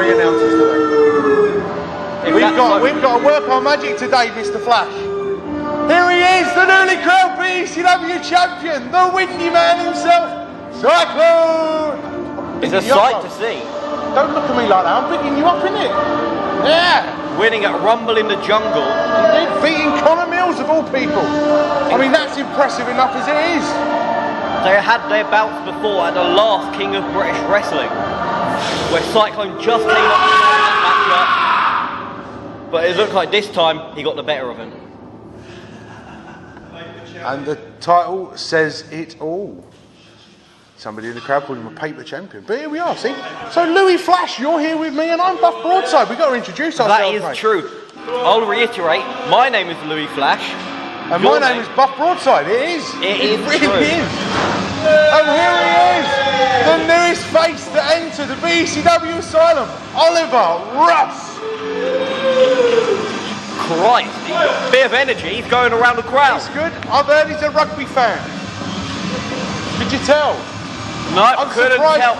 referee announces today. We've got to work our magic today, Mr. Flash. Here he is, the newly crowned BCW champion, the windy man himself, Cyclone! It's a sight to see. Don't look at me like that, I'm picking you up, innit? Yeah! Winning at Rumble in the Jungle. Beating Connor Mills of all people. I mean, that's impressive enough as it is. They had their bouts before at the last King of British Wrestling, where Cyclone just came up with that matchup. But it looked like this time he got the better of him. And the title says it all. Somebody in the crowd called him a paper champion. But here we are, see? So Louis Flash, you're here with me and I'm Buff Broadside. We've got to introduce ourselves, That is mate. true. I'll reiterate, my name is Louis Flash. And my name is Buff Broadside. It is. It really is. And here he is, the newest face to enter the BCW Asylum, Oliver Russ. Christ, he's got a bit of energy, he's going around the crowd. That's good. I've heard he's a rugby fan. Could you tell? No, couldn't tell.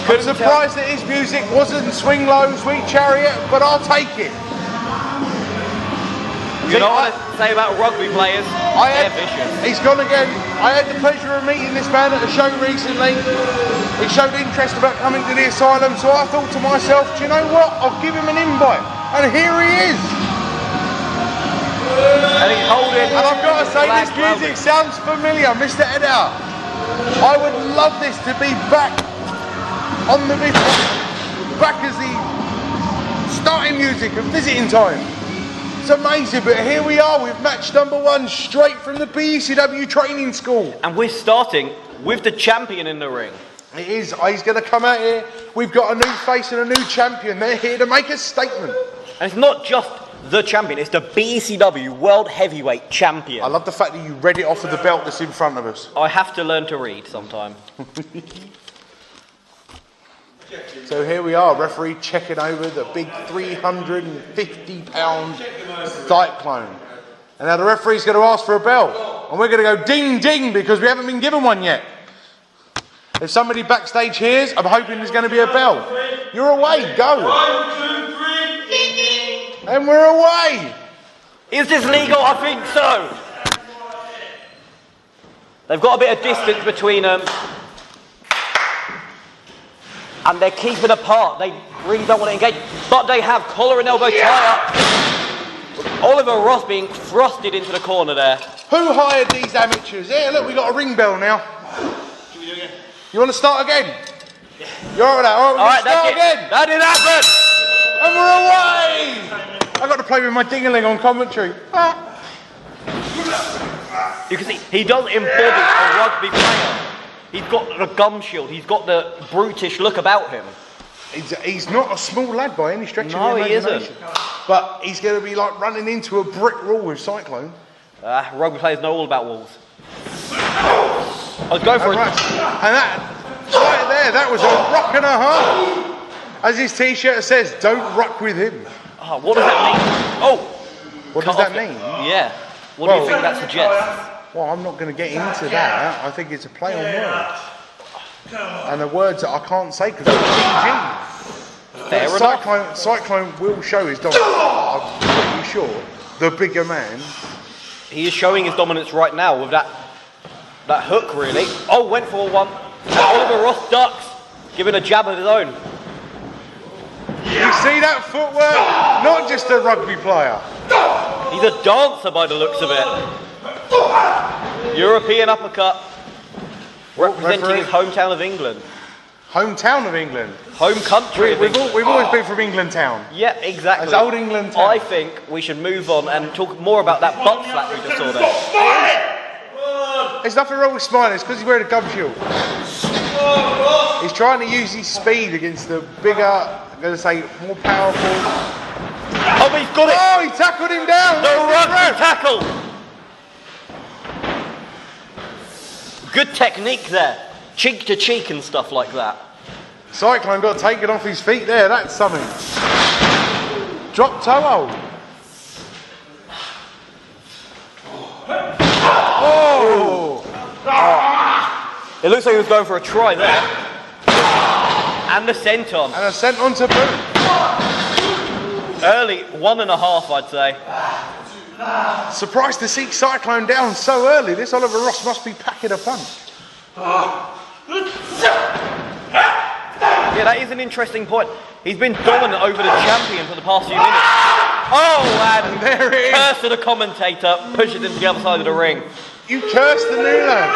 I'm surprised that his music wasn't Swing Low, Sweet Chariot, but I'll take it. You know what I say about rugby players? They're vicious. He's gone again. I had the pleasure of meeting this man at a show recently. He showed interest about coming to the Asylum, so I thought to myself, do you know what? I'll give him an invite. And here he is. And he's holding. And I've got to say, this music sounds familiar, Mr. Edda. I would love this to be back on the back as the starting music of visiting time. It's amazing, but here we are with match number 1 straight from the BCW training school. And we're starting with the champion in the ring. It is. He's going to come out here. We've got a new face and a new champion. They're here to make a statement. And it's not just the champion, it's the BCW World Heavyweight Champion. I love the fact that you read it off of the belt that's in front of us. I have to learn to read sometime. So here we are, referee checking over the big 350-pound Cyclone. And now the referee's going to ask for a bell. And we're going to go ding ding because we haven't been given one yet. If somebody backstage hears, I'm hoping there's going to be a bell. You're away, go. 1, 2, 3, ding ding. And we're away. Is this legal? I think so. They've got a bit of distance between them. And they're keeping apart. They really don't want to engage. But they have collar and elbow tie-up. Oliver Ross being thrusted into the corner there. Who hired these amateurs? Here, look, we got a ring bell now. Should we do it again? You want to start again? You're all right with that? All right, start again. That didn't happen. And we're away. I've got to play with my ding-a-ling on commentary. You can see, he does embody a rugby player. He's got the gum shield, he's got the brutish look about him. He's not a small lad by any stretch of the No, he imagination. isn't. But he's going to be like running into a brick wall with Cyclone. Rugby players know all about walls. I was going for And that, right there, that was a rock and a half. As his t-shirt says, don't rock with him. Oh, what does that mean? Oh! What does that mean? Yeah. What do you think that suggests? Well, I'm not going to get into that. I think it's a play on words. And the words that I can't say because it's GG. Fair enough. Cyclone will show his dominance. I'm pretty sure. The bigger man. He is showing his dominance right now with that hook, really. Oh, went for one. Oliver Ross ducks, giving a jab of his own. You see that footwork? Not just a rugby player. He's a dancer by the looks of it. European uppercut. Representing his hometown of England. Hometown of England? Home country of England. We've always been from England town. Yeah, exactly. It's old England town. I think we should move on and talk more about that butt slap we just saw there. There's nothing wrong with smiling, it's because he's wearing a gum shield. He's trying to use his speed against the bigger, I'm going to say, more powerful. Oh, he's got it! Oh, he tackled him down! The rugby tackle! Good technique there. Cheek to cheek and stuff like that. Cyclone got taken off his feet there, that's something. Drop toe hold. Oh! It looks like he was going for a try there. And the senton. And a senton to boot. Early, 1.5, I'd say. Surprised to see Cyclone down so early. This Oliver Ross must be packing a punch. Yeah, that is an interesting point. He's been dominant over the champion for the past few minutes. Oh, and there it is. Curse to the commentator, pushes him to the other side of the ring. You cursed the new lad.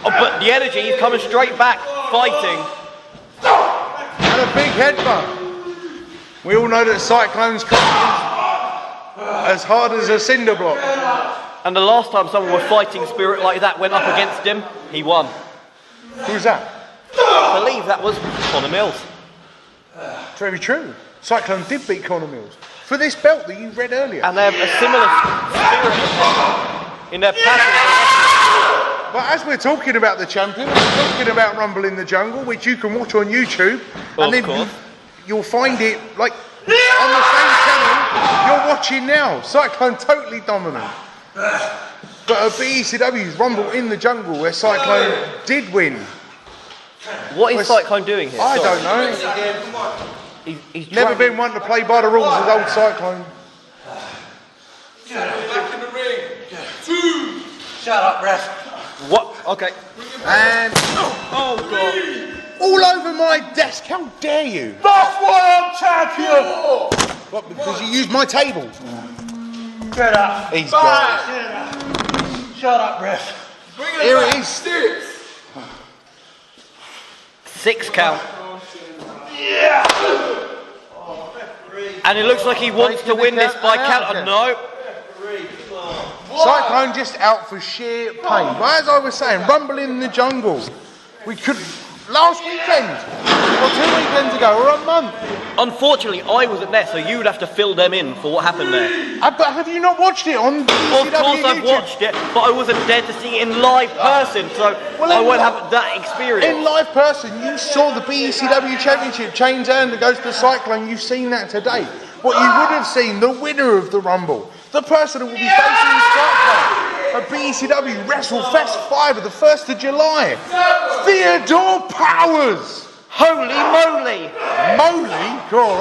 Oh, but the energy, he's coming straight back, fighting. And a big headbutt. We all know that Cyclone's confidence as hard as a cinder block. And the last time someone with fighting spirit like that went up against him, he won. Who's that? I believe that was Connor Mills. Very true. Cyclone did beat Connor Mills for this belt that you read earlier. And they have a similar spirit in their passion. But as we're talking about the champion, we're talking about Rumble in the Jungle, which you can watch on YouTube. And then you'll find it like on the same channel you're watching now. Cyclone totally dominant. But at BECW's Rumble in the Jungle, where Cyclone did win. What is Cyclone doing here? I don't know. He's never been one to play by the rules as old Cyclone. Back in the ring. 2. Shut up, ref. What? Okay. And oh god. All over my desk. How dare you? That's why I'm champion. What? Because you used my table. Get up. He's gone. Shut up, ref. Here it is. 6 count. Yeah. And it looks like he wants to win this by count. No. Cyclone just out for sheer pain. But as I was saying, Rumble in the Jungle. We could last weekend, or 2 weekends ago, or a month. Unfortunately, I wasn't there, so you would have to fill them in for what happened there. But have you not watched it on Of course I've watched it, but I wasn't there to see it in live person, so I won't have that experience. In live person, you saw the BECW Championship change hand that goes to Cyclone. You've seen that today. What you would have seen, the winner of the Rumble, the person who will be facing Cyclone at BECW WrestleFest 5 of the 1st of July, Theodore Powers. Holy moly! Moly? Cool,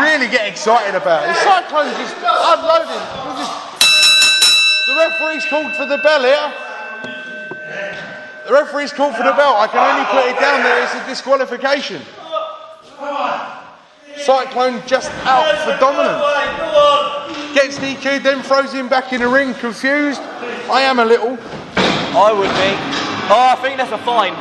really get excited about it. Cyclone just unloading. The referee's called for the bell here. The referee's called for the bell. I can only put it down there. It's a disqualification. Cyclone just out for dominance. Gets DQ'd, then throws him back in the ring, confused. I am a little. I would be. Oh, I think that's a fine.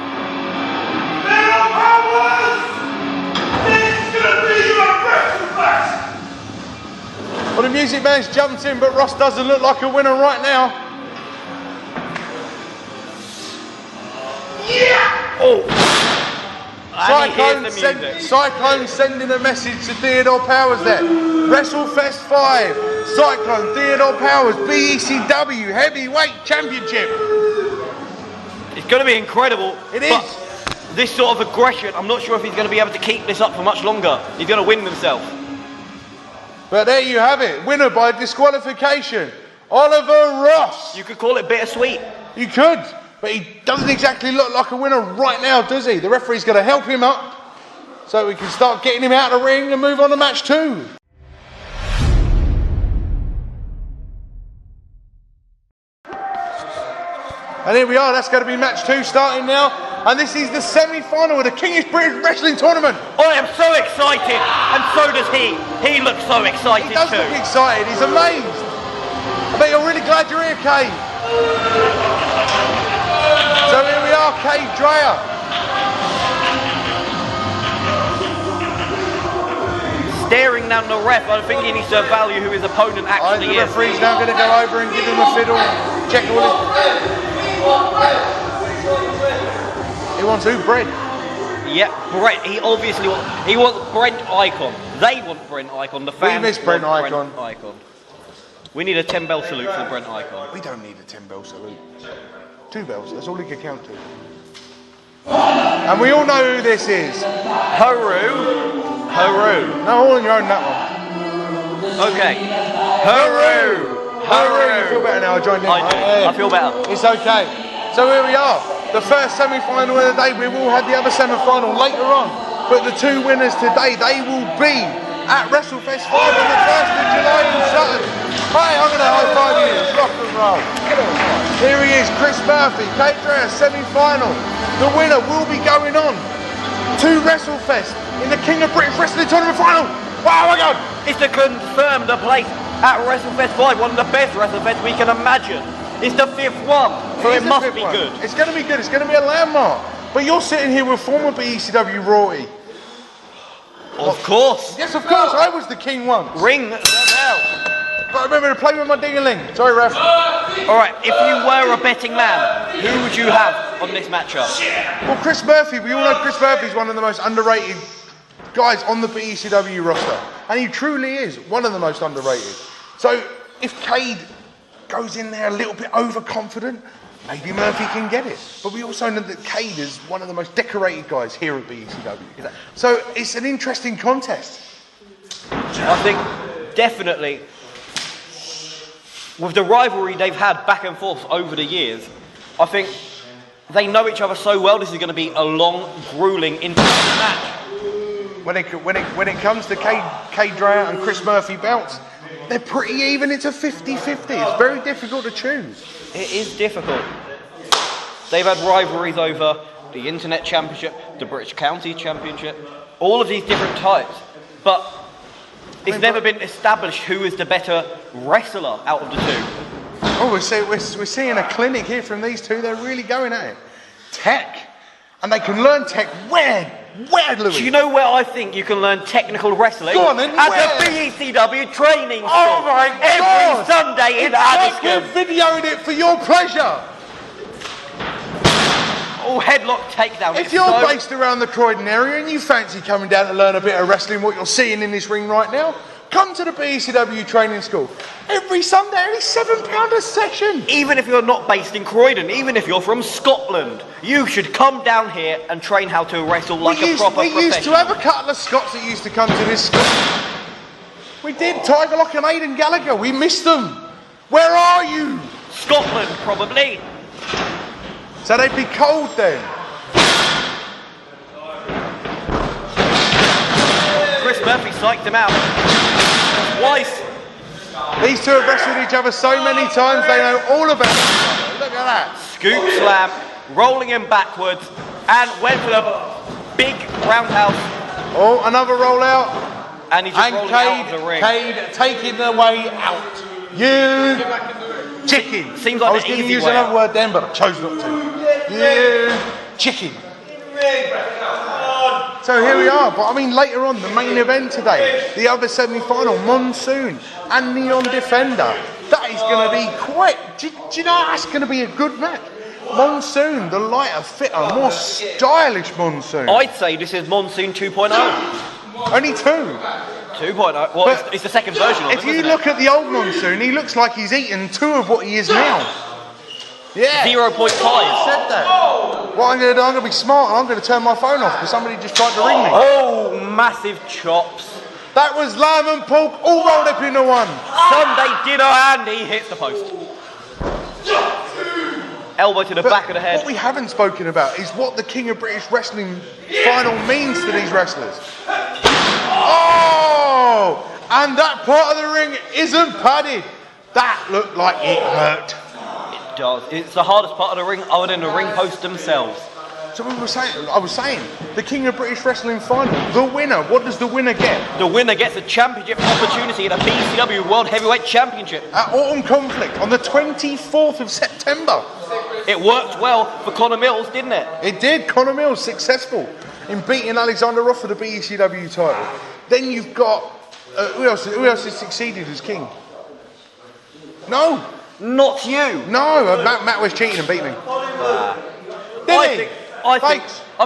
Well, the music man's jumped in, but Ross doesn't look like a winner right now. Yeah! Oh! Cyclone sending a message to Theodore Powers there. WrestleFest 5, Cyclone, Theodore Powers, BECW Heavyweight Championship. It's going to be incredible. It is. This sort of aggression, I'm not sure if he's going to be able to keep this up for much longer. He's going to win himself. But there you have it. Winner by disqualification, Oliver Ross. You could call it bittersweet. You could. But he doesn't exactly look like a winner right now, does he? The referee's going to help him up so we can start getting him out of the ring and move on to match 2. And here we are, that's going to be match 2 starting now. And this is the semi-final of the King's British Wrestling Tournament. I am so excited, and so does he. He looks so excited too. He does look excited, he's amazed. I bet you're really glad you're here, Kay. So here we are, Kay Dreyer. Staring down the ref, I think he needs to value who his opponent actually The referee's now going to go over and give him a fiddle. Check all his... He wants who? Brent? Yeah, Brent. He obviously wants Brent Icon. They want Brent Icon. The fans we miss Brent Icon. We need a 10-bell salute for Brent Icon. We don't need a 10-bell salute. 2 bells, that's all he could count to. And we all know who this is. Haru. No, all on your own, that one. Okay. Haru. You feel better now, I joined in. I feel better. It's okay. So here we are. the first semi-final of the day. We will have the other semi-final later on. But the two winners today, they will be at WrestleFest 5 on the 1st of July in Sutton. Hey, I'm going to high five you. Rock and roll. Here he is, Chris Murphy, Kate Dreyer, semi-final. The winner will be going on to WrestleFest in the King of British Wrestling Tournament final. Wow, my God. It's to confirm the place at WrestleFest 5, one of the best WrestleFests we can imagine. It's the 5th one, so it must be good. It's going to be good. It's going to be a landmark. But you're sitting here with former BECW royalty. Of course. Yes, of course. I was the king once. Ring the bell. But remember to play with my ding-a-ling. Sorry, ref. All right, if you were a betting man, who would you have on this matchup? Well, Chris Murphy. We all know Chris Murphy is one of the most underrated guys on the BECW roster. And he truly is one of the most underrated. So if Cade goes in there a little bit overconfident, maybe Murphy can get it. But we also know that Cade is one of the most decorated guys here at BECW. So it's an interesting contest. I think definitely, with the rivalry they've had back and forth over the years, I think they know each other so well. This is going to be a long, grueling, intense match. When it comes to Cade Dreyer and Chris Murphy belts, they're pretty even. It's a 50-50. It's very difficult to choose. It is difficult. They've had rivalries over the Internet Championship, the British County Championship, all of these different types. But it's never been established who is the better wrestler out of the two. Oh, we're seeing a clinic here from these two. They're really going at it. Tech. And they can learn tech where, Louis? Do you know where I think you can learn technical wrestling? Go on then, at where? the BECW training school. Oh my God! Every Sunday in Addiscombe. We're videoing it for your pleasure. Oh, headlock takedown. If you're based around the Croydon area and you fancy coming down to learn a bit of wrestling, what you're seeing in this ring right now, come to the BECW training school. Every Sunday, it's £7 a session. Even if you're not based in Croydon, even if you're from Scotland, you should come down here and train how to wrestle like a proper professional. We used to have a couple of Scots that used to come to this school. We did, Tiger Lock and Aidan Gallagher. We missed them. Where are you? Scotland, probably. So they'd be cold then. Chris Murphy psyched him out. Twice. These two have wrestled each other so many times, they know all about each other. Look at that. Scoop slam, rolling him backwards, and went for the big roundhouse. Oh, another rollout. And he just rolled out of the ring. Cade taking the way out. You chicken. Seems like I was going to use another word then, but I chose not to. You chicken. So here we are, but I mean later on, the main event today, the other semi-final, Monsoon and Neon Defender. That is going to be quite, do you know, that's going to be a good match. Monsoon, the lighter, fitter, more stylish Monsoon. I'd say this is Monsoon 2.0. Only 2. 2.0, well, it's the second version of it, If you look at the old Monsoon, he looks like he's eaten 2 of what he is now. Yeah. 0.5. I said that. What I'm going to do, I'm going to be smart and I'm going to turn my phone off because somebody just tried to ring me. Oh, massive chops. That was lamb and pork all rolled up into one. Sunday dinner and he hits the post. Elbow to the back of the head. What we haven't spoken about is what the King of British Wrestling final means to these wrestlers. Oh! And that part of the ring isn't padded. That looked like it hurt. It does. It's the hardest part of the ring other than the ring posts themselves. So I was saying, the King of British Wrestling final, the winner, what does the winner get? The winner gets a championship opportunity at a BCW World Heavyweight Championship. At Autumn Conflict on the 24th of September. It worked well for Connor Mills, didn't it? It did. Connor Mills successful in beating Alexander Roth for the BECW title. Then you've got, who else has succeeded as king? No. Not you. No, Matt was cheating and beat me. I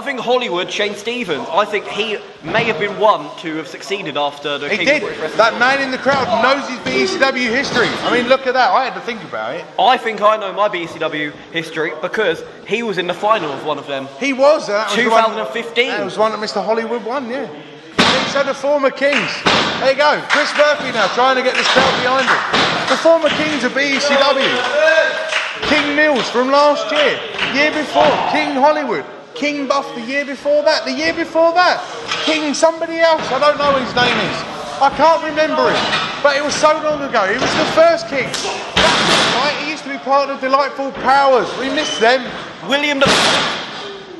think Hollywood, Shane Stevens, I think he may have been one to have succeeded after the King of British Wrestling. That man in the crowd knows his BECW history. I mean, look at that. I had to think about it. I think I know my BECW history because he was in the final of one of them. He was. That was 2015. That was one that Mr. Hollywood won, yeah. So the former kings. There you go. Chris Murphy now trying to get this crowd behind him. The former kings of BECW. King Mills from last year. Year before, King Hollywood. King Buff the year before that. The year before that, King somebody else. I don't know what his name is. I can't remember him. But it was so long ago. He was the first king. Right? He used to be part of Delightful Powers. We missed them. William the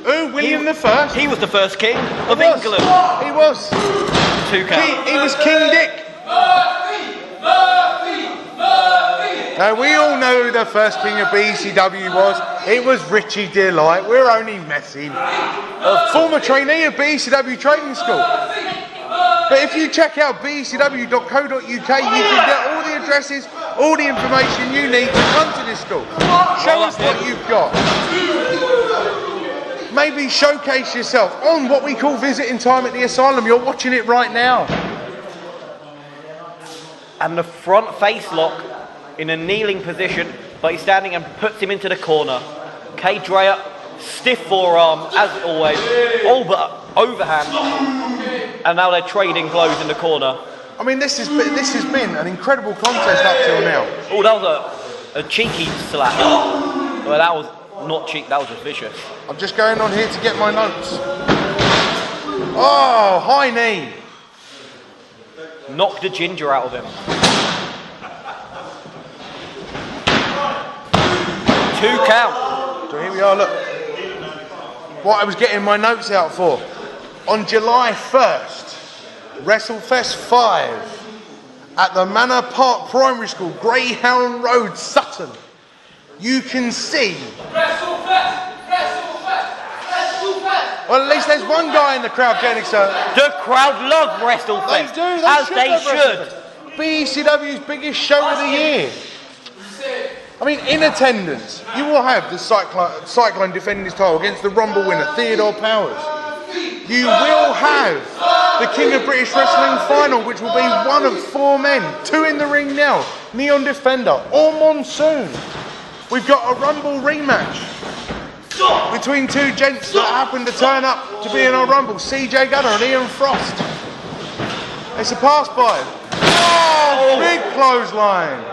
Who? William the First? He was the first king of England. He was. 2 count. He was King Dick. Now we all know who the first king of BCW was. It was Richie Delight. We're only messing. A former trainee of BCW Training School. But if you check out bcw.co.uk, you can get all the addresses, all the information you need to come to this school. Show us what you've got. Maybe showcase yourself on what we call visiting time at the asylum. You're watching it right now. And the front face lock in a kneeling position, but he's standing and puts him into the corner. K. Dreyer, stiff forearm, as always, all but overhand. And now they're trading blows in the corner. I mean, this has been an incredible contest up till now. Oh, that was a cheeky slap. Well, that was not cheek, that was just vicious. I'm just going on here to get my notes. Oh, high knee. Knocked the ginger out of him. 2 count. So here we are, look. What I was getting my notes out for. On July 1st, WrestleFest 5 at the Manor Park Primary School, Greyhound Road, Sutton. You can see. Well, at least there's one guy in the crowd getting excited. The crowd love WrestleFest. They do, as they should. BCW's biggest show of the year. I mean, in attendance, you will have the Cyclone defending his title against the Rumble winner, Theodore Powers. You will have the King of British Wrestling final, which will be one of 4 men. 2 in the ring now, Neon Defender or Monsoon. We've got a Rumble rematch between 2 gents that happen to turn up to be in our Rumble, CJ Gunner and Ian Frost. It's a pass by. Oh, big clothesline.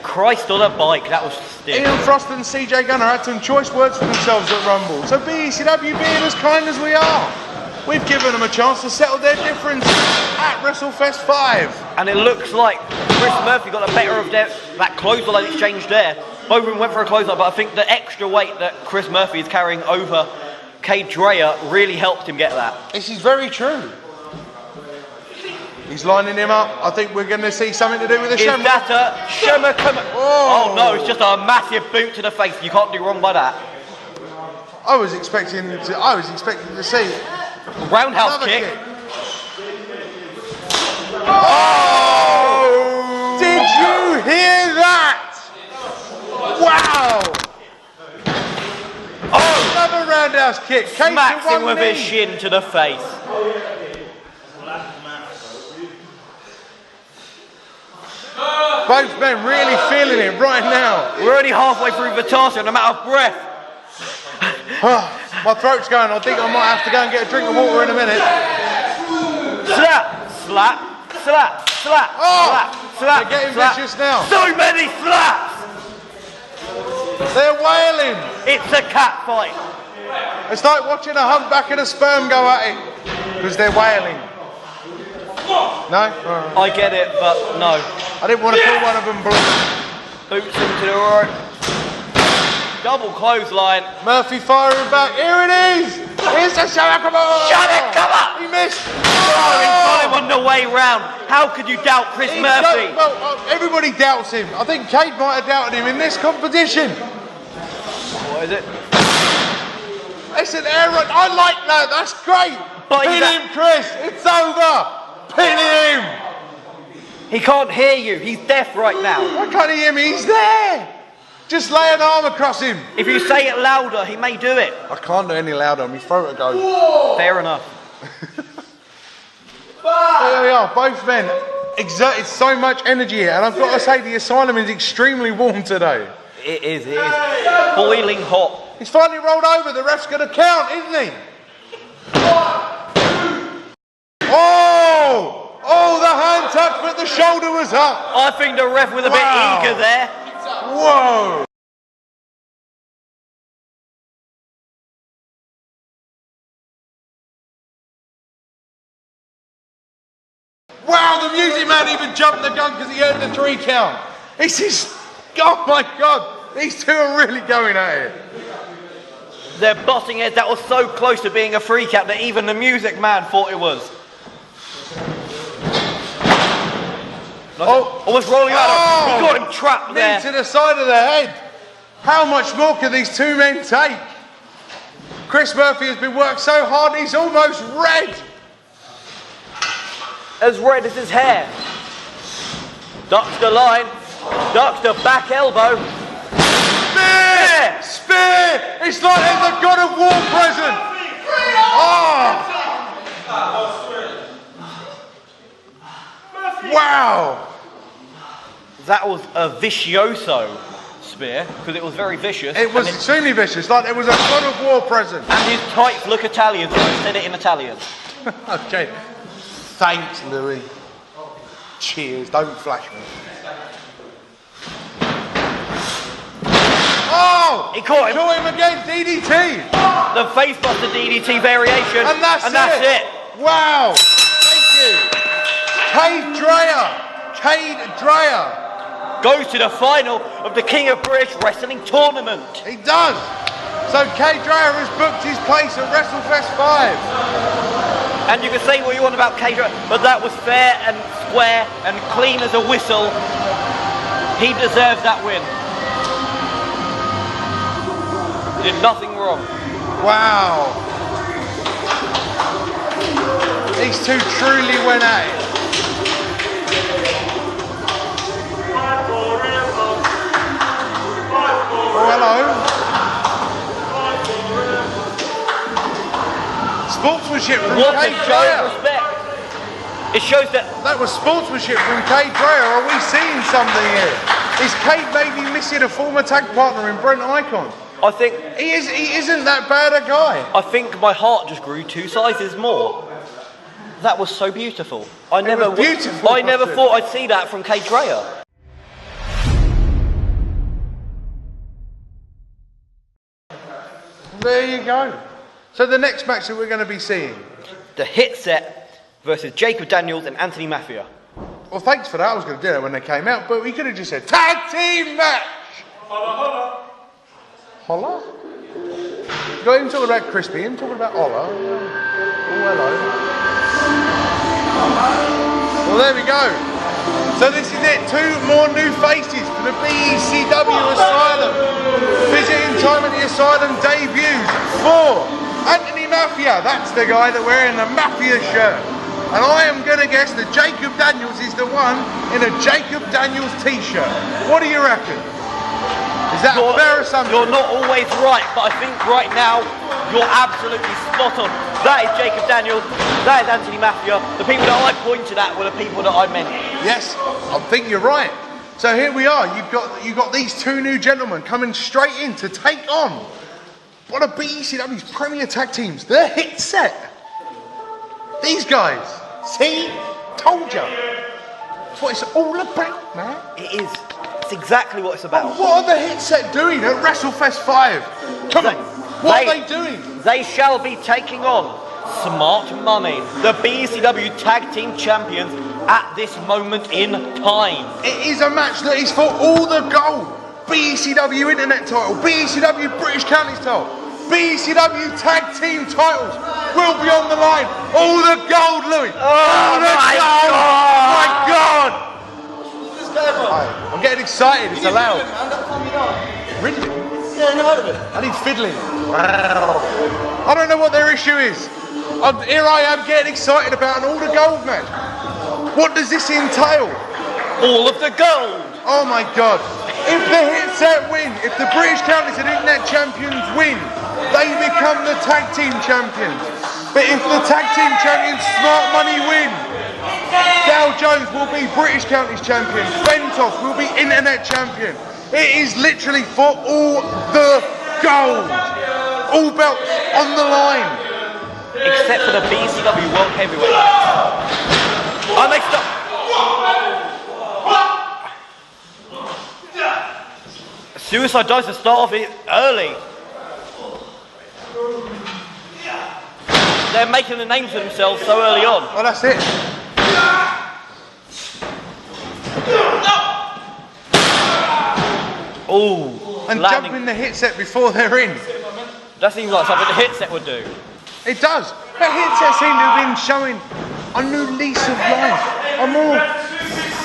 Christ on a bike, that was stiff. Ian Frost and CJ Gunner had some choice words for themselves at Rumble. So BCW being as kind as we are, we've given them a chance to settle their difference at WrestleFest 5. And it looks like Chris Murphy got the better of that clothesline exchange there. Both of them went for a clothesline, but I think the extra weight that Chris Murphy is carrying over K. Dreyer really helped him get that. This is very true. He's lining him up. I think we're going to see something to do with the Shamrock. Is that a Shamrock? Oh no, it's just a massive boot to the face. You can't do wrong by that. I was expecting to see roundhouse kick. Oh! Did you hear that? Wow! Oh! Another roundhouse kick. Smacks him with his shin to the face. Both men really feeling it right now. We're only halfway through VTATA and I'm out of breath. My throat's going. I think I might have to go and get a drink of water in a minute. Slap, slap, slap, slap, slap, slap. They're getting slap. vicious now. So many slaps! They're wailing. It's a cat fight. It's like watching a humpback and a sperm go at it. Because they're wailing. No? I get it, but no. I didn't want to call one of them blue. Boots into the right. Double clothesline. Murphy firing back. Here it is. Here's the show. Come on. Shut it, come on. He missed. Oh, he's got him on the way round. How could you doubt Chris Murphy? Everybody doubts him. I think Kate might have doubted him in this competition. What is it? It's an error. I like that. That's great. Pin him, Chris. It's over. Pin him! He can't hear you. He's deaf right now. Why can't he hear me? He's there! Just lay an arm across him. If you say it louder, he may do it. I can't do any louder. My throat will go. Fair enough. There we are. Both men exerted so much energy here. And I've got to say, the asylum is extremely warm today. It is. Boiling hot. He's finally rolled over. The ref's going to count, isn't he? Oh! Oh, the hand touch, but the shoulder was up. I think the ref was a bit eager there. Whoa! Wow, the music man even jumped the gun because he heard the 3 count. This is, oh my God, these two are really going at it. They're butting heads. That was so close to being a 3 count that even the music man thought it was. Oh, almost rolling out. He got him trapped there. Knee to the side of the head. How much more can these two men take? Chris Murphy has been worked so hard, he's almost red. As red as his hair. Ducks the line. Ducks the back elbow. Spear! Spear! It's like there's a God of War present. Oh! Wow! That was a vicioso spear, because it was very vicious. It was extremely vicious, like there was a God of War present. And his tights look Italian, so I said it in Italian. Okay. Thanks, Louis. Cheers, don't flash me. Oh! He caught him. Caught him again, DDT. The facebuster DDT variation. And that's it. Wow. Thank you. Cade Dreyer goes to the final of the King of British Wrestling Tournament. He does. So Cade Dreyer has booked his place at WrestleFest 5. And you can say what you want about Cade Dreyer, but that was fair and square and clean as a whistle. He deserves that win. He did nothing wrong. Wow. These two truly went at it. Oh, hello. Sportsmanship from Cade Dreyer. It shows that was sportsmanship from Cade Dreyer. Are we seeing something here? Is Cade maybe missing a former tag partner in Brent Icon? I think he isn't that bad a guy. I think my heart just grew 2 sizes more. That was so beautiful. I never thought I'd see that from Cade Dreyer. There you go. So the next match that we're going to be seeing, the Hit Set versus Jacob Daniels and Anthony Mafia. Well, thanks for that. I was going to do that when they came out, but we could have just said tag team match. Holla. Holla? Got him talking about crispy, him talking about holla. Oh, hello. Well, there we go. So this is it. 2 more new faces for the BECW Asylum. Visiting time at the Asylum debuts for Anthony Mafia. That's the guy that wearing the Mafia shirt. And I am going to guess that Jacob Daniels is the one in a Jacob Daniels t-shirt. What do you reckon? Is that a fair assumption? You're not always right, but I think right now you're absolutely spot on. That is Jacob Daniels, that is Anthony Mafia. The people that I pointed at were the people that I meant. Yes, I think you're right. So here we are. You've got these 2 new gentlemen coming straight in to take on one of BECW's premier tag teams, the Hit Set. These guys. See? Told you. That's what it's all about, man. It is. It's exactly what it's about. What are the Hit Set doing at WrestleFest 5? Come on. What are they doing? They shall be taking on Smart Money, the BECW Tag Team Champions at this moment in time. It is a match that is for all the gold. BECW Internet title, BECW British Counties title, BECW Tag Team titles will be on the line. All the gold, Louis. Oh my God! My God! I'm getting excited. It's allowed. Really? Yeah, never heard of it. I need fiddling. I don't know what their issue is. Here I am getting excited about an all the gold match. What does this entail? All of the gold. Oh my God. If the Hit Set win, if the British Counties and Internet champions win, they become the tag team champions. But if the tag team champions Smart Money win, Dow Jones will be British Counties champion, Ventos will be Internet champion. It is literally for all the gold. All belts on the line. Except for the BECW World Heavyweight. I mixed up. Suicide dies to start off it early. They're making the names for themselves so early on. Well, that's it. Ooh. and landing. jumping the hit set before they're in. That seems like something the hit set would do. It does. But hit sets seem to have been showing a new lease of life, a more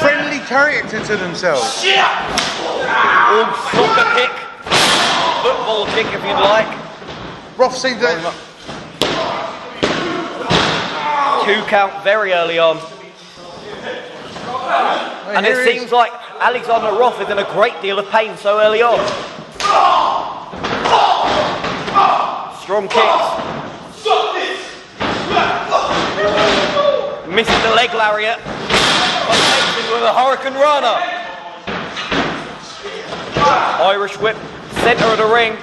friendly character to themselves. Ooh, soccer kick. Football kick if you'd like. Roth seems to... 2 count very early on. And it seems like Alexander Roth is in a great deal of pain so early on. Strong kicks. Misses the leg lariat. But takes it with a Hurricane Rana. Irish whip, centre of the ring.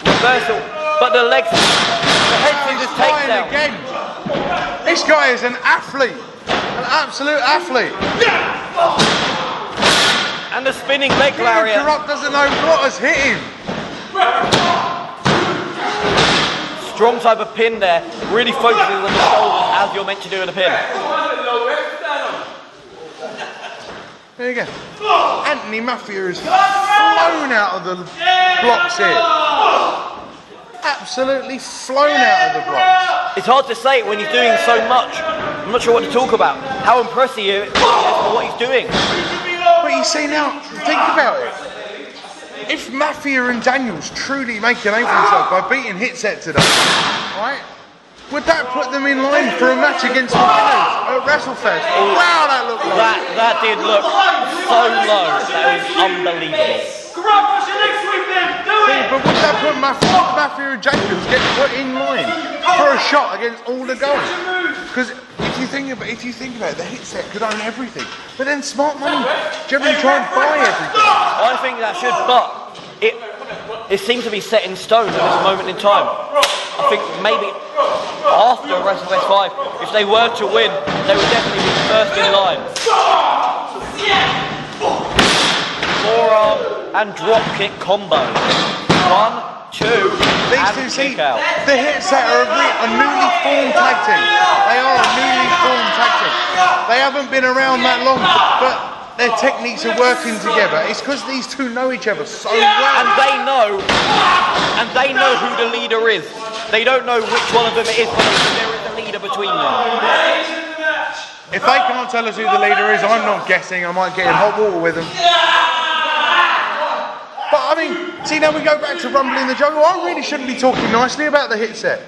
Reversal. But the legs, the head scissors takedown. Again. This guy is an athlete. An absolute athlete. And the spinning leg lariat. Corrupt doesn't know what has hit him. Strong type of pin there. Really focuses on the shoulders as you're meant to do in a pin. There you go. Anthony Mafia has flown out of the blocks here. Absolutely flown out of the blocks. It's hard to say when he's doing so much. I'm not sure what to talk about. How impressive he is for what he's doing. But you see now, think about it. If Mafia and Daniels truly make a name for themselves by beating Hitset today, right? Would that put them in line for a match against the winners at WrestleFest? Wow, that looked like. That did look so low. That was unbelievable. But would that put Mafia and Daniels get put in line for a shot against all the goals? Because if you think about it, the Hitset could own everything. But then smart money generally try and buy everything. I think that should, but it seems to be set in stone at this moment in time. I think maybe after WrestleFest 5, if they were to win, they would definitely be first in line. Forearm and drop kick combo. 1, 2, These and two, see, kick out. the Hitset are a newly formed tag team. They are a newly formed tag team. They haven't been around that long, but their techniques are working together. It's because these two know each other so well. And they know who the leader is. They don't know which one of them it is, but there is a leader between them. If they can't tell us who the leader is, I'm not guessing. I might get in hot water with them. But I mean, see, now we go back to Rumble in the Jungle. I really shouldn't be talking nicely about the Hitset.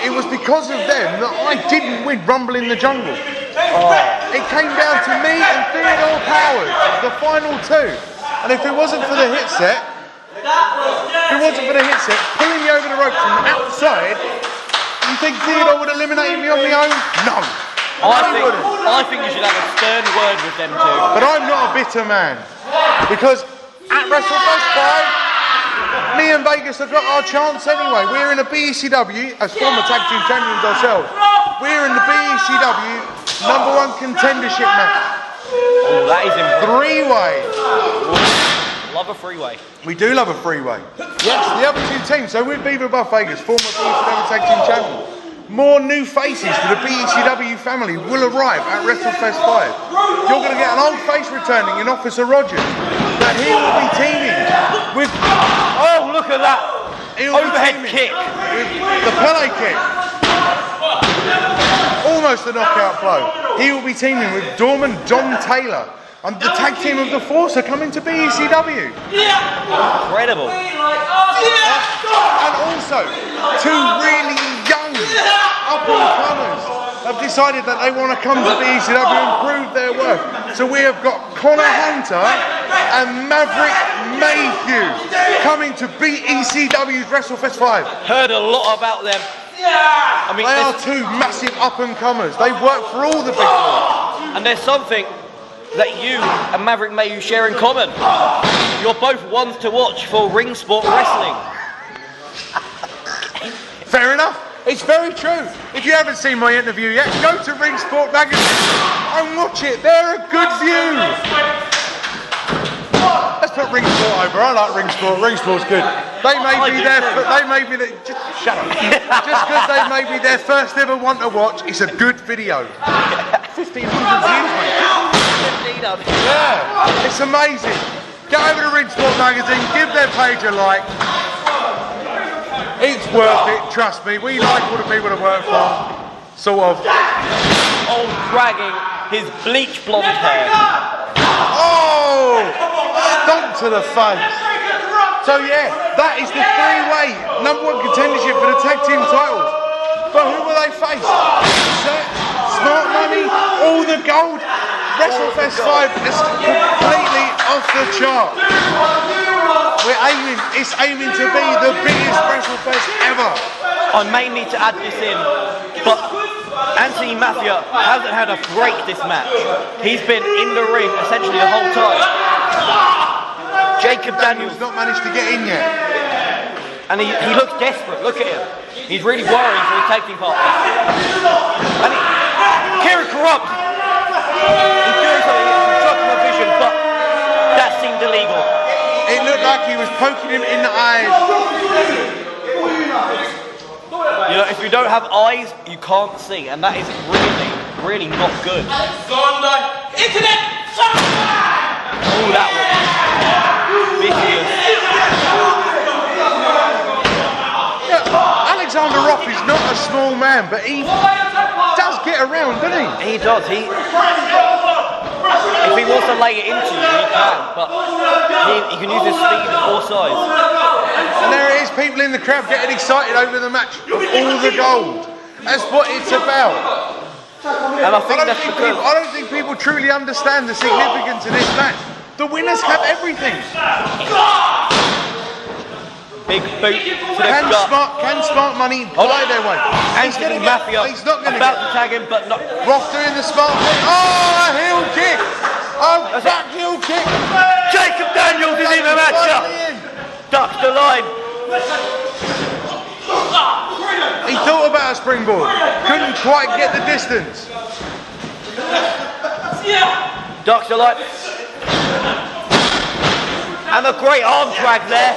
It was because of them that I didn't win Rumble in the Jungle. It came down to me and Theodore Powers, the final two. And if it wasn't for the Hitset, pulling me over the rope from outside, you think Theodore would eliminate me on my own? No. I think you should have a stern word with them too. But I'm not a bitter man. Because at WrestleFest 5, me and Vegas have got our chance anyway. We're in a BECW, as former tag team champions ourselves. We're in the BECW #1 contendership match. Oh, that is impressive. 3-way. Love a freeway. We do love a 3-way. Yes, the other two teams. So we're Beaver Buff Vegas, former BECW tag team champions. More new faces to the BECW family will arrive at WrestleFest 5. You're going to get an old face returning in Officer Rogers. But he will be teaming with... Oh, look at that! Overhead kick. With the Pele kick. Almost a knockout blow. He will be teaming with Dorman John Taylor. And the tag team of the Force are coming to BECW. Incredible. And also, two really young up-and-comers have decided that they want to come to BECW and prove their worth. So we have got Connor Hunter and Maverick Mayhew coming to BECW's WrestleFest 5. Heard a lot about them. I mean, They are two massive up-and-comers. They work for all the big boys. and there's something that you and Maverick Mayhew share in common. You're both ones to watch for ring sport wrestling. Fair enough. It's very true. If you haven't seen my interview yet, go to Ring Sport Magazine and watch it. They're a good view. Let's put Ring Sport over. I like Ring Sport. Ring Sport's good. They may be there. They may be there. Just shut up. Just because they may be their first ever one to watch, it's a good video. 1,500 views, mate. 15 of it. Yeah, it's amazing. Get over to Ring Sport Magazine, give their page a like. It's worth it, trust me. We like all the people that work for. Sort of. Oh, dragging his bleach blonde hair. Oh! Stomp to the face. So yeah, that is the three-way #1 contendership for the tag team titles. But who will they face? Smart Money, all the gold. WrestleFest 5 is completely off the chart. It's aiming to be the biggest WrestleFest ever. I may need to add this in, but Anthony Mafia hasn't had a break this match. He's been in the ring essentially the whole time. Jacob Daniels not managed to get in yet. And he looks desperate, look at him. He's really worrying for his tag team partner. And Kieran Corrupt, he's doing something, he's obstructing my vision, but that seemed illegal. It looked like he was poking him in the eyes. You know, if you don't have eyes, you can't see, and that is really, really not good. Internet! Oh, that was vicious. Alexander Roth is not a small man, but he does get around, doesn't he? He does. If he wants to lay it into you, he can, but he can use his speed at all sides. And there it is, people in the crowd getting excited over the match. All the gold. That's what it's about. And I don't think people truly understand the significance of this match. The winners have everything. Big boot to the gut. Can Smart Money buy their way? Anthony Mafia he's not going to about to tag him, but not. Roth doing the Smart thing. Oh, a heel kick! A back heel kick! Jacob Daniels is in the matchup. Ducks the line. He thought about a springboard. Couldn't quite get the distance. Ducks the line. And a great arm drag there.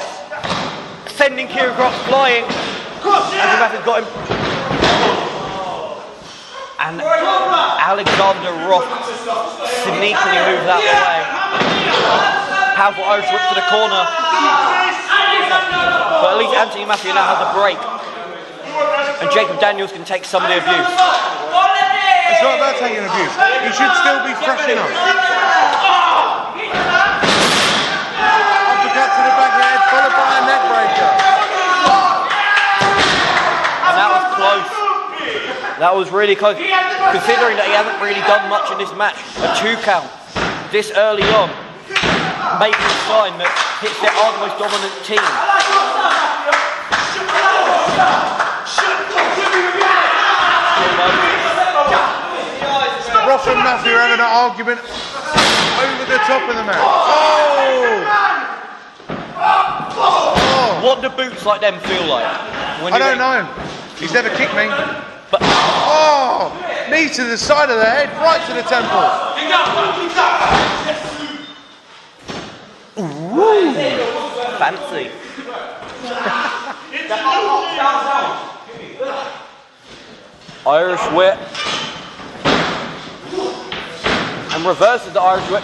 Sending Kieran Cross flying. Anthony Mafia's got him. And Alexander Roth sneakily moves that way. Powerful Irish whip to the corner. But at least Anthony Mafia now has a break. And Jacob Daniels can take some of the abuse. It's not about taking abuse. He should still be fresh enough. Uppercut to the back of the head, followed by a neck breaker. And that was close. That was really close. Considering that he hasn't really done much in this match. A 2 count this early on. Maybe a sign that they are the most dominant team. Roth and Mafia are having an argument over the top of the match. Oh! What do boots like them feel like? I don't know. He's never kicked me. But oh! Knee to the side of the head, right to the temple. Ooh, fancy. Irish whip. And reverses the Irish whip.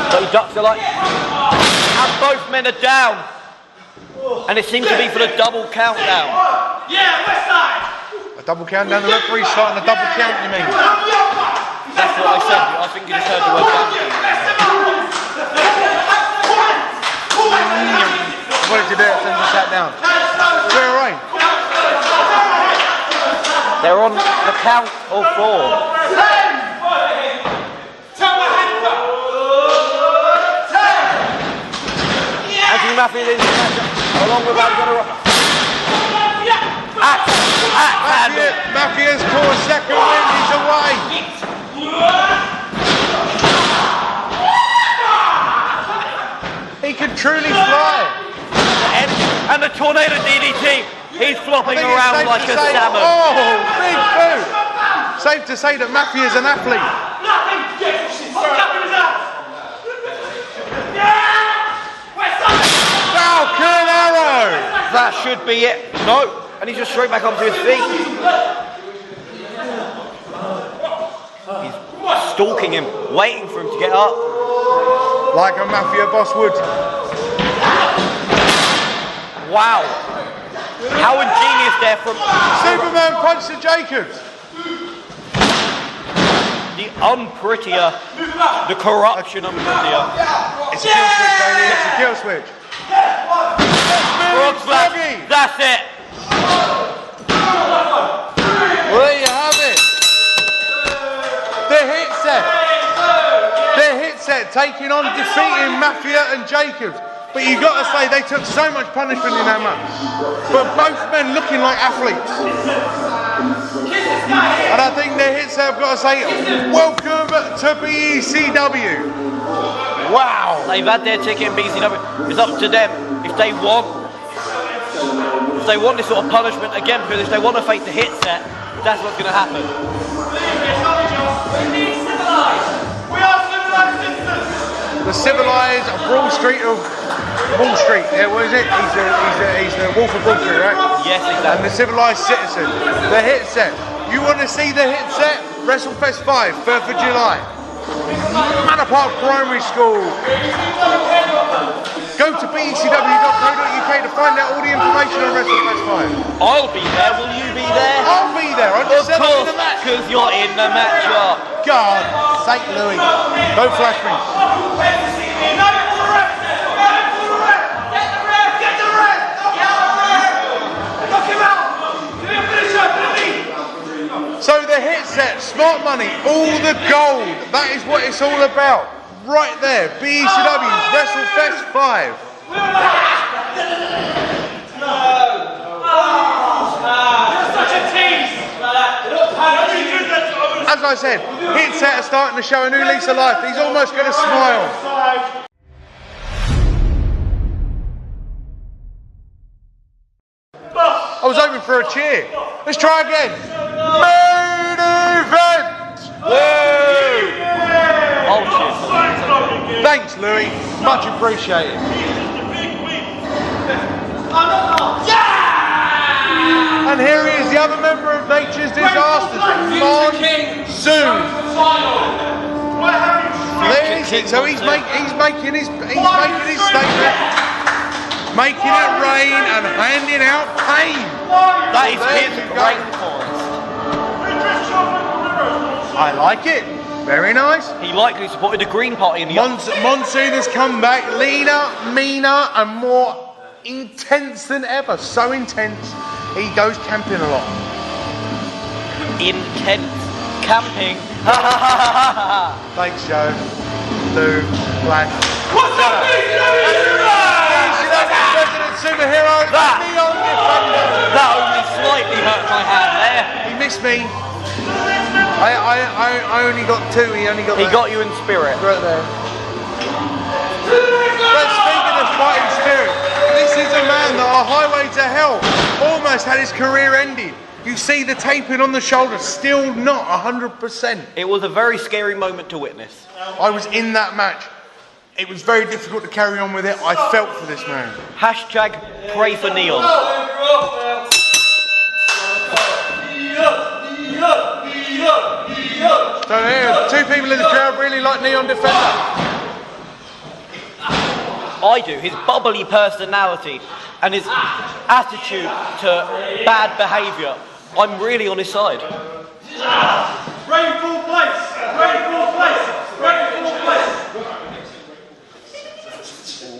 But he ducks the line. And both men are down. And it seems to be for the double countdown. Yeah, West Side! A double countdown, the referee's starting a double count, you mean? That's what I said. I think you just heard the word countdown. What did you do? Send the sat down. Where are they? They're on the count of 4. Anthony Mafia is in the matchup, along with Alexander Roth. Axe handle. Mafia's caught a second win, he's away. He can truly fly. And the tornado DDT. He's flopping around like a salmon. Oh, big boot. Safe to say that Mafia's an athlete. Falcon arrow. That should be it. No. And he's just straight back onto his feet. He's stalking him, waiting for him to get up. like a mafia boss would. Wow. How ingenious there from Superman punch to Jacobs. the unprettier, the corruption unprettier. It's a kill switch, baby. It's a kill switch. Frog splash. That's it. Well, there you have it. The hit set. The hit set taking on defeating Mafia and Jacobs. But you got to say they took so much punishment in that match. But both men looking like athletes. And I think the hit set, I've got to say, welcome to BECW. Wow. They've had their ticket in BCW. It's up to them if they want this sort of punishment again, because if they want to face the hit set, that's what's going to happen. The civilized Wall Street of Wall Street. Yeah, what is it? He's the Wolf of Wall Street, right? Yes, exactly. And the civilized citizen. The hit set. You want to see the hit set? WrestleFest 5, 3rd of July. Manor Park Primary School. Go to becw.co.uk to find out all the information on WrestleFest 5. I'll be there. Will you be there? I'll be there. I just said I'm in the match. Because you're in the matchup. God, St. Louis. Don't flash me. So the hit set, smart money, all the gold. That is what it's all about. Right there, BECW, WrestleFest 5. As I said, hit set are starting to show a new lease of life. He's almost going to smile. I was hoping for a cheer. Let's try again. Main event! Woo! Oh, shit. Thanks, Louis. Much appreciated. And here he is, the other member of Nature's Disasters, Monsoon. There he is. So he's making his statement, making it rain and handing out pain. That is his great point. I like it. Very nice. He likely supported the Green Party in the Monsoon has come back leaner, meaner, and more intense than ever. So intense, he goes camping a lot. intense camping. Thanks, Joe. Lou, Black. What's up, President Superhero. That only slightly hurt my hand there. He missed me. I only got two. He only got. He got you in spirit. Right there. But speaking of fighting spirit, this is a man that on Highway to Hell almost had his career ended. You see the taping on the shoulder, still not 100%. It was a very scary moment to witness. I was in that match. It was very difficult to carry on with it. I felt for this man. Hashtag pray for Neon. So here, two people in the crowd really like Neon Defender. I do. His bubbly personality and his attitude to bad behaviour. I'm really on his side. Rainfall place! Rainfall place! Rainfall place!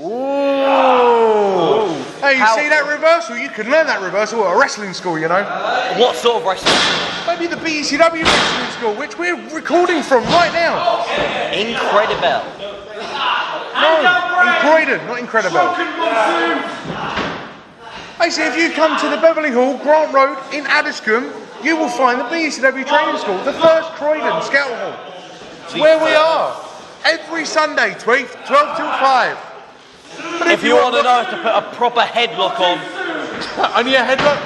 Ooh. Hey, you see that reversal? You can learn that reversal at a wrestling school, you know. What sort of wrestling? Maybe the BECW wrestling school, which we're recording from right now. Incredible. No, in Croydon, not Incredible. Basically, if you come to the Beverly Hall, Grant Road in Addiscombe, you will find the BECW training school, the first Croydon Scout Hall. It's where we are. Every Sunday, 12 till 5. But If you want to know how to put a proper headlock on, only a headlock.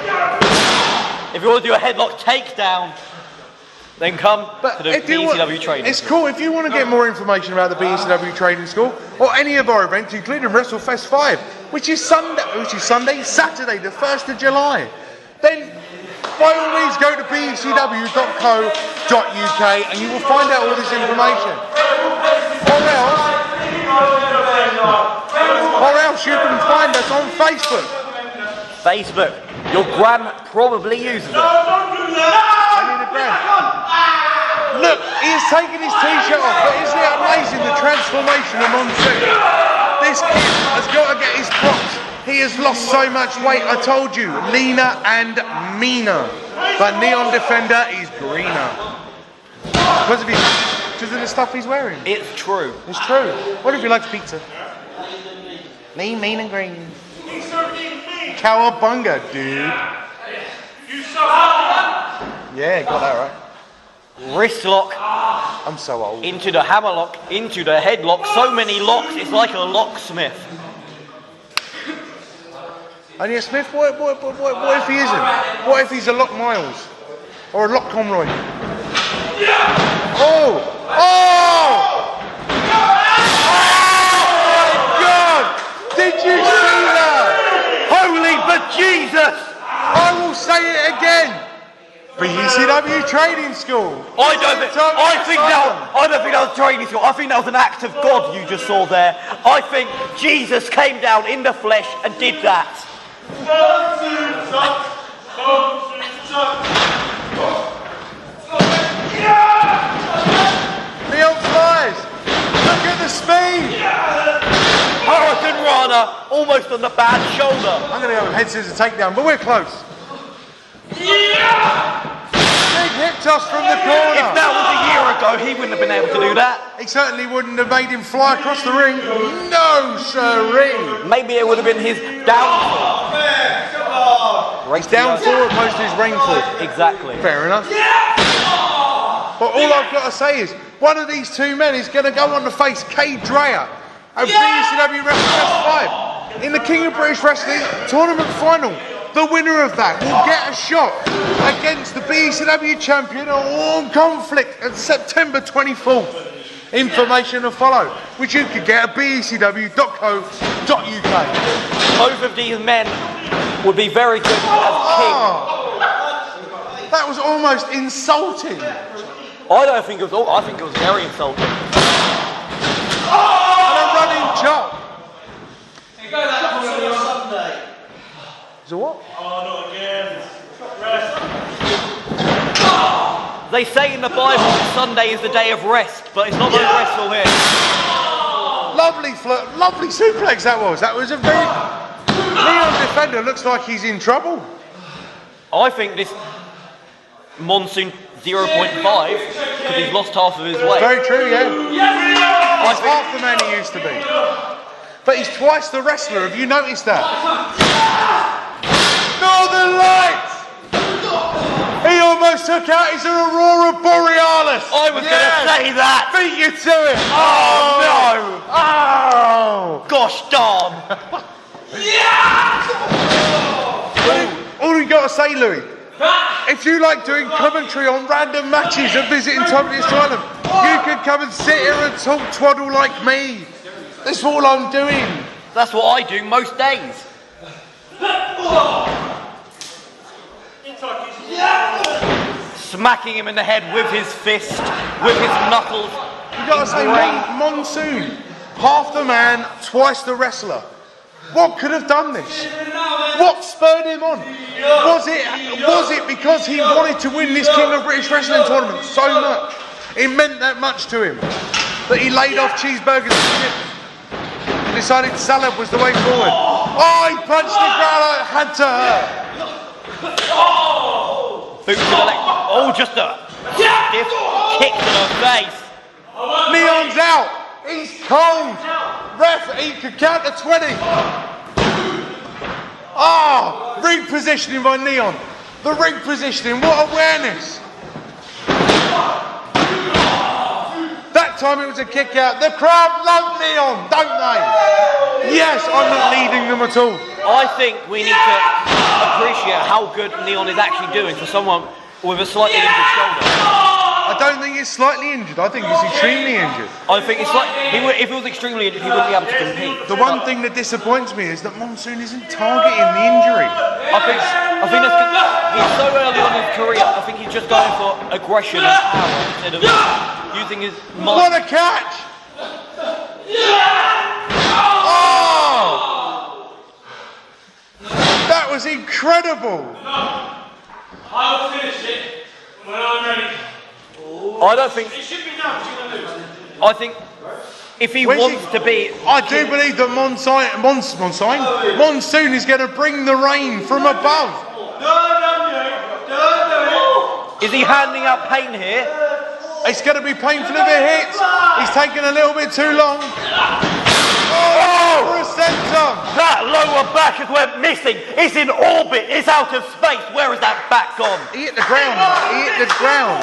if you want to do a headlock takedown, then come to the BECW training. It's cool. If you want to get more information about the BECW training school or any of our events, including WrestleFest 5, which is Saturday, the 1st of July, then by all means go to becw.co.uk and you will find out all this information. Or else find us on Facebook. Facebook. Your gran probably uses it. I need a grand. Look, he has taken his t-shirt off, but isn't it amazing the transformation of Monsoon? This kid has got to get his props. He has lost so much weight, I told you, leaner and meaner. But Neon Defender is greener. Because of the stuff he's wearing. It's true. It's true. What if he likes pizza? Lean, mean and green. Cowabunga, dude. Yeah, got that right. Wrist lock. I'm so old. Into the hammer lock. Into the headlock. So many locks. It's like a locksmith. Only a Smith? What if he isn't? What if he's a Lock Miles? Or a Lock Conroy? Oh! Oh! Oh my God! Did you see that? Holy bejesus! I will say it again. BCW Training School. I don't think that was training school. I think that was an act of God you just saw there. I think Jesus came down in the flesh and did that. Neon flies. Look at the speed. Hurricane Rana almost on the bad shoulder. I'm going to go with head scissors takedown, but we're close. Big hip toss from the corner. If that was a year ago, he wouldn't have been able to do that. He certainly wouldn't have made him fly across the ring. No, sirree. Maybe it would have been his downfall. His downfall opposed to his rainfall. Exactly. Fair enough. But all I've got to say is, one of these two men is going to go on to face K. Dreyer at BCW Wrestling 5 in the King of British Wrestling tournament final. The winner of that will get a shot against the BCW champion at Warm Conflict on September 24th. Information to follow, which you can get at becw.co.uk. Both of these men would be very good as king. That was almost insulting. I don't think it was. I think it was very insulting. And a running chop. So what? They say in the Bible that Sunday is the day of rest, but it's not very restful here. Lovely suplex that was. That was a very... Neon Defender looks like he's in trouble. I think this Monsoon 0.5, because he's lost half of his weight. Very true, yeah. He's half the man he used to be. But he's twice the wrestler. Have you noticed that? Northern Lights! He almost took out his Aurora Borealis. I was going to say that. Beat you to it. Oh no. Oh. Gosh darn. All you got to say, Louis, if you like doing commentary on random matches and visiting Tommy's Asylum, you can come and sit here and talk twaddle like me. That's all I'm doing. That's what I do most days. Smacking him in the head with his fist, with his knuckles. You got to say, Monsoon, half the man, twice the wrestler. What could have done this? What spurred him on? Was it because he wanted to win this King of British Wrestling tournament so much? It meant that much to him that he laid off cheeseburgers and chips and decided salad was the way forward. Oh, he punched the ground like it had to hurt. Boot to the leg. Oh, just a stiff kick to the face. Neon's out. He's cold. Ref, he could count to 20. Ah, ring positioning by Neon. The ring positioning, what awareness. That time it was a kick out. The crowd love Neon, don't they? Yes, I'm not leading them at all. I think we need to appreciate how good Neon is actually doing for someone with a slightly injured shoulder. I don't think he's slightly injured. I think he's extremely injured. I think it's like if he was extremely injured, he wouldn't be able to compete. The one thing that disappoints me is that Monsoon isn't targeting the injury. I think that's he's so early on in his career. I think he's just going for aggression and power instead of using his mind. What a catch! Oh! incredible. I'll finish it when I'm ready. I don't think. It should be done, but you're going to lose. I think if he wants to be. I do believe that Monsoon is going to bring the rain from above. Is he handing out pain here? It's going to be painful if it hits. He's taking a little bit too long. Oh, for a senton. That lower back has went missing. It's in orbit. It's out of space. Where has that back gone? He hit the ground. He hit the ground.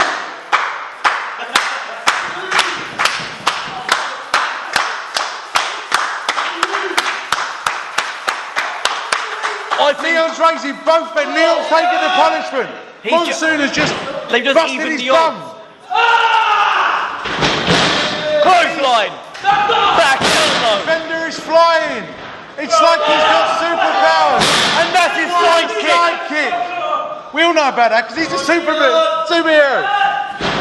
Neon's raising both, but Neon's taking the punishment. Monsoon has just busted his bum. Clothesline. Back elbow. Defender is flying. It's like he's got superpowers. And that's his sidekick. We all know about that because he's a superhero.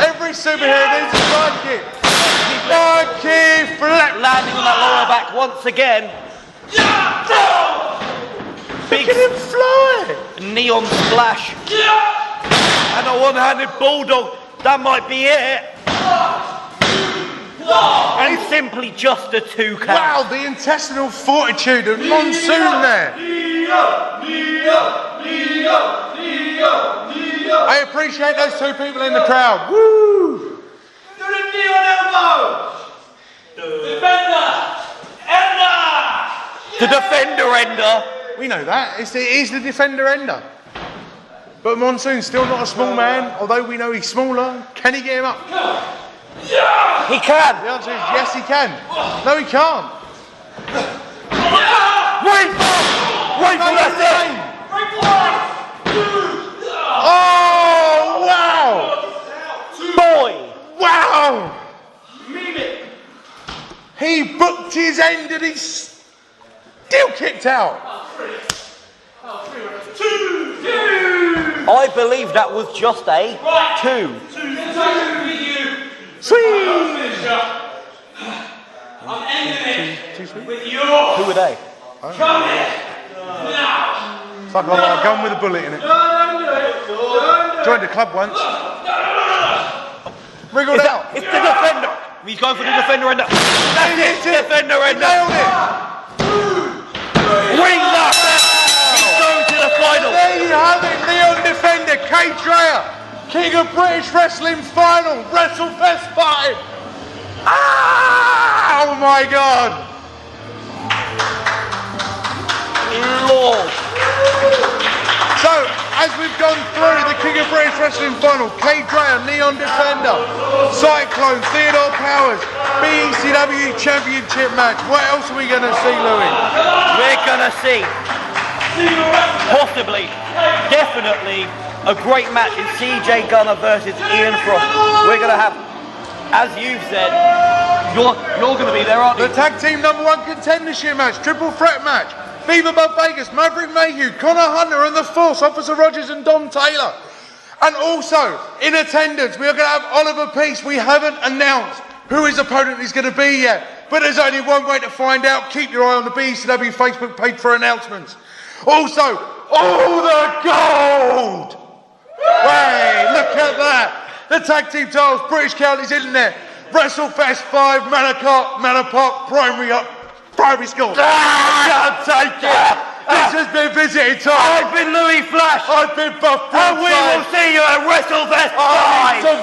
Every superhero needs a sidekick. Sidekick flip. Landing on that lower back once again. Look at him fly. Neon splash. And a one-handed bulldog. That might be it. And simply just a 2 count. Wow, the intestinal fortitude of Monsoon there. I appreciate those 2 people in the crowd. Woo! Do the knee on elbow. Defender. Ender. The defender ender. We know that. He's the defender ender. But Monsoon's still not a small man, although we know he's smaller. Can he get him up? He can. The answer is yes, he can. No, he can't. Wait for that thing. Oh, wow. Boy. Wow. He booked his end and he's still kicked out. I believe that was just a 2. Sweet. I'm ending it with you. Who were they? Come here. It's like a gun with a bullet in it. Joined the club once. Wriggled out. It's the defender. He's going for the defender ender. That's it. Defender ender. Nailed it. Ring that. He's going to the final. There you have it, Leon Defender, Kate Dreyer, King of British Wrestling final, WrestleFest 5. Ah! Oh my God. Lord. So, as we've gone through the King of British Wrestling final, Kate Dreyer, Leon Defender, Cyclone, Theodore Powers, BECW Championship match. What else are we going to see, Louis? We're going to see possibly, definitely, a great match in CJ Gunner versus Ian Frost. We're going to have, as you've said, you're going to be there, aren't you? The tag team #1 contendership match, triple threat match. Viva Bob Vegas, Maverick Mayhew, Connor Hunter and the Force, Officer Rogers and Don Taylor. And also, in attendance, we are going to have Oliver Peace. We haven't announced who his opponent is going to be yet, but there's only one way to find out. Keep your eye on the BECW Facebook page for announcements. Also, all the gold! Hey, look at that! The tag team titles, British Counties in there. WrestleFest 5, Manor Park Primary School. I can't take it! This has been Visiting Time. I've been Louis Flash. I've been Buff And we will see you at WrestleFest 5. Some